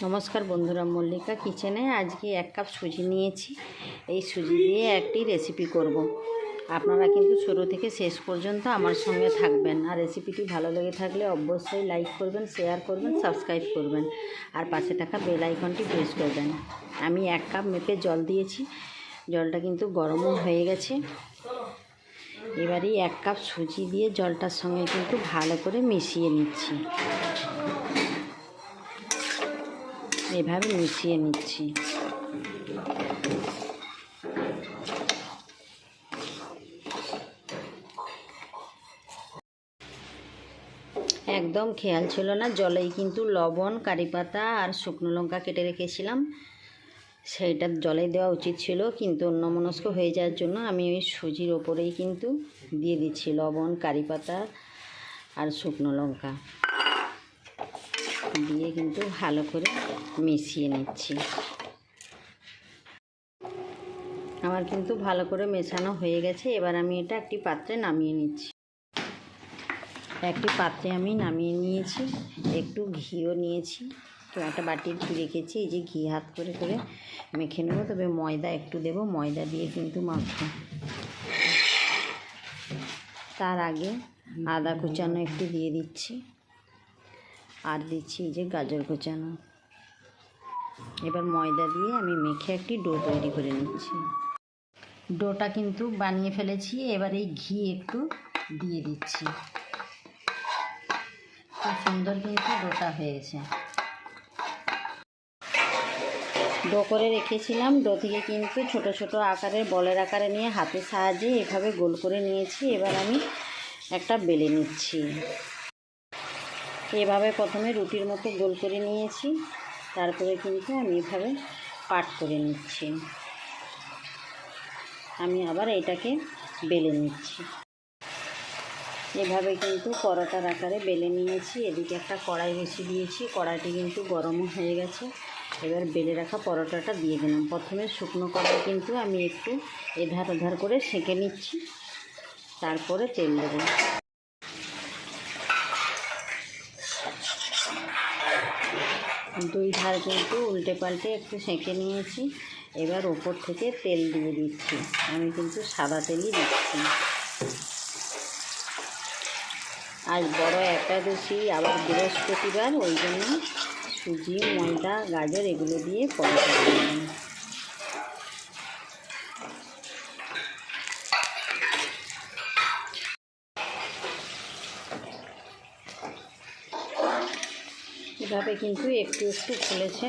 নমস্কার বন্ধুরা, মল্লিকা কিচেনে আজকে 1 কাপ সুজি নিয়েছি। এই সুজি দিয়ে একটি রেসিপি করব। আপনারা কিন্তু শুরু থেকে শেষ পর্যন্ত আমার সঙ্গে থাকবেন। আর রেসিপিটি ভালো লেগে থাকলে অবশ্যই লাইক করবেন, শেয়ার করবেন, সাবস্ক্রাইব করবেন আর পাশে থাকা বেল আইকনটি প্রেস করবেন। আমি 1 কাপ মেপে জল দিয়েছি। জলটা কিন্তু গরমও হয়ে গেছে। এবারে 1 কাপ সুজি দিয়ে জলটার সঙ্গে কিন্তু ভালো করে মিশিয়ে নিচ্ছি। এভাবে মিশিয়ে নিচ্ছি। একদম খেয়াল ছিল না, জলেই কিন্তু লবণ, কারি পাতা আর শুকনো লঙ্কা কেটে রেখেছিলাম, সেইটা জলে দেওয়া উচিত ছিল, কিন্তু অন্যমনস্ক হয়ে যাওয়ার জন্য আমি ওই সুজির ওপরেই কিন্তু দিয়ে দিচ্ছি লবণ, কারি পাতা আর শুকনো লঙ্কা দিয়ে কিন্তু ভালো করে মিশিয়ে নিচ্ছি। আমার কিন্তু ভালো করে মেশানো হয়ে গেছে। এবার আমি এটা একটি পাত্রে নামিয়ে নিচ্ছি। একটি পাত্রে আমি নামিয়ে নিয়েছি। একটু ঘিও নিয়েছি, তো একটা বাটির ঘি রেখেছি। এই যে ঘি হাত করে করে মেখে নেবো, তবে ময়দা একটু দেবো, ময়দা দিয়ে কিন্তু মাখবো। তার আগে আদা কুচানো একটু দিয়ে দিচ্ছি, আর দিচ্ছি এই যে গাজর কুচানো। এবার ময়দা দিয়ে আমি মেখে একটি ডো তৈরি করে নিচ্ছি। ডোটা কিন্তু বানিয়ে ফেলেছি। এবার এই ঘি একটু দিয়ে দিচ্ছি। খুব সুন্দর কিন্তু ডোটা হয়েছে। ডো করে রেখেছিলাম। ডো থেকে কিন্তু ছোট ছোট আকারের বলের আকারে নিয়ে হাতের সাহায্যে এভাবে গোল করে নিয়েছি। এবার আমি একটা বেলে নিচ্ছি। এভাবে প্রথমে রুটির মতো গোল করে নিয়েছি, তারপরে কিন্তু আমি এভাবে পাট করে নিচ্ছি। আমি আবার এটাকে বেলে নিচ্ছি। এভাবে কিন্তু পরোটার আকারে বেলে নিয়েছি। এদিকে একটা কড়াই বসিয়ে দিয়েছি, কড়াইটি কিন্তু গরমও হয়ে গেছে। এবার বেলে রাখা পরোটাটা দিয়ে দিলাম। প্রথমে শুকনো কড়াই কিন্তু আমি একটু এধার ওধার করে সেঁকে নিচ্ছি, তারপরে তেল দেবো। দুই ধার কিন্তু উল্টে পাল্টে একটু সেঁকে নিয়েছি। এবার ওপর থেকে তেল দিয়ে দিচ্ছি। আমি কিন্তু সাদা তেলই দিচ্ছি। আজ বড় একাদশী, আবার বৃহস্পতিবার, ওই জন্য সুজি, ময়দা, গাজর এগুলো দিয়ে পরোটা বানালাম। এভাবে কিন্তু একটু একটু ফুলেছে।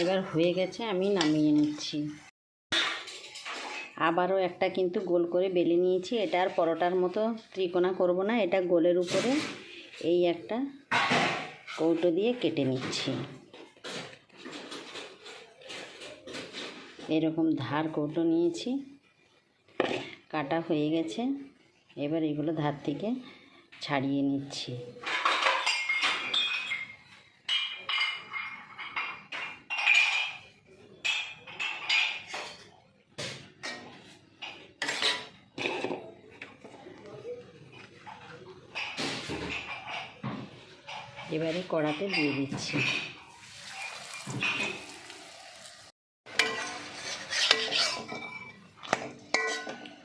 এবার হয়ে গেছে, আমি নামিয়ে নিচ্ছি। আবারও একটা কিন্তু গোল করে বেলে নিয়েছি। এটা আর পরোটার মতো ত্রিকোণা করব না, এটা গোলের উপরে এই একটা কৌটো দিয়ে কেটে নিচ্ছি। এরকম ধার কৌটো নিয়েছি, কাটা হয়ে গেছে। এবার এগুলো ধার থেকে ছাড়িয়ে নিচ্ছি। এবারে কড়াতে দিয়ে দিচ্ছি।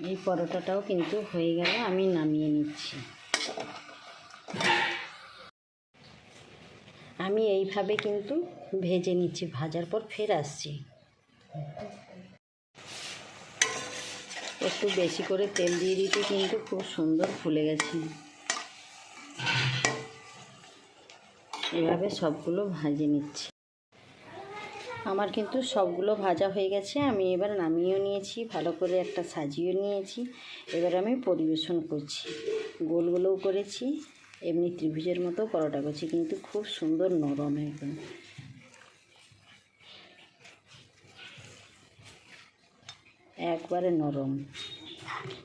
এই পরোটাটাও কিন্তু হয়ে গেল, আমি নামিয়ে নিচ্ছি। আমি এইভাবে কিন্তু ভেজে নিচ্ছি, ভাজার পর ফের আসছি। একটু বেশি করে তেল দিয়ে দিতে কিন্তু খুব সুন্দর ফুলে গেছে। এভাবে সবগুলো ভাজে নিচ্ছি। আমার কিন্তু সবগুলো ভাজা হয়ে গেছে। আমি এবার নামিয়েও নিয়েছি, ভালো করে একটা সাজিয়েও নিয়েছি। এবার আমি পরিবেশন করছি। গোলগুলোও করেছি, এমনি ত্রিভুজের মতো পরোটা করছি, কিন্তু খুব সুন্দর নরম একদম। একবারে নরম।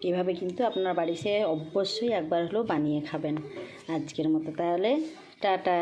এভাবে কিন্তু আপনার বাড়িতে অবশ্যই একবার হলেও বানিয়ে খাবেন। আজকের মতো তাহলে টাটা।